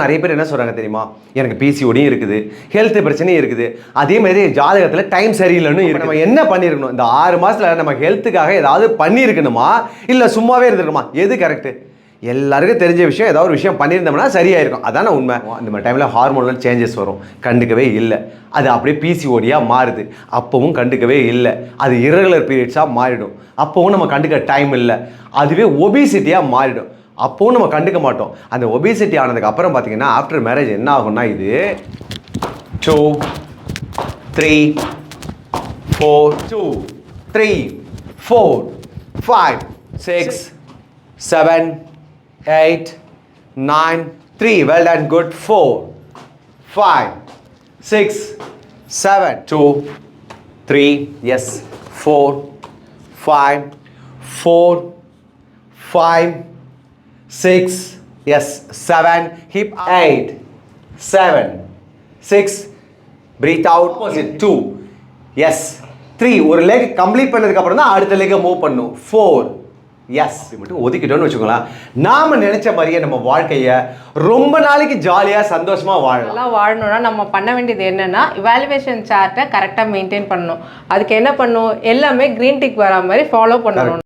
நிறைய பேர் என்ன சொல்றாங்க தெரியுமா, எனக்கு பிசிஓடியும் இருக்குது, ஹெல்த் பிரச்சனையும் இருக்குது, அதே மாதிரி ஜாதகத்துல டைம் சரியில்லைன்னு இருக்கு. நம்ம என்ன பண்ணிருக்கணும், இந்த 6 மாசத்துல நம்ம ஹெல்த்துக்காக ஏதாவது பண்ணியிருக்கணுமா இல்ல சும்மாவே இருந்திருக்கணுமா? எது கரெக்ட்? எல்லாருக்கும் தெரிஞ்ச விஷயம், ஏதாவது ஒரு விஷயம் பண்ணியிருந்தோம்னா சரியாயிருக்கும். அதான உண்மை. இந்த டைமில் ஹார்மோனல் சேஞ்சஸ் வரும், கண்டுக்கவே இல்லை. அது அப்படியே பிசிஓடியாக மாறுது, அப்பவும் கண்டுக்கவே இல்லை. அது இரகுலர் பீரியட்ஸாக மாறிடும், அப்பவும் நம்ம கண்டுக்க டைம் இல்லை. அதுவே ஒபிசிட்டியாக மாறிடும், அப்பவும் நம்ம கண்டுக்க மாட்டோம். அந்த ஒபிசிட்டி ஆனதுக்கு அப்புறம் பார்த்தீங்கன்னா ஆஃப்டர் மேரேஜ் என்ன ஆகும்னா, இது 2 3 4 2 3 4 5 6 7 8 9 3 well done, good. 4 5 6 7 2 3 yes 4 5 4 5 6 yes 7 hip 8 7 6 breathe out opposite 2 yes 3 ஒரு லெக் கம்ப்ளீட் பண்ணதுக்கு அப்புறம் தான் அடுத்த லெக்கை மூவ் பண்ணும். 4 எஸ் மட்டும் ஒதுக்கிட்டோன்னு வச்சுக்கோங்களேன், நாம நினைச்ச மாதிரியே நம்ம வாழ்க்கையை ரொம்ப நாளைக்கு ஜாலியா சந்தோஷமா வாழலாம். வாழணும்னா நம்ம பண்ண வேண்டியது என்னன்னா, இவாலுவேஷன் சார்ட்டை கரெக்டாக மெயின்டைன் பண்ணணும். அதுக்கு என்ன பண்ணணும், எல்லாமே கிரீன் டிக் வரா மாதிரி ஃபாலோ பண்ணணும்.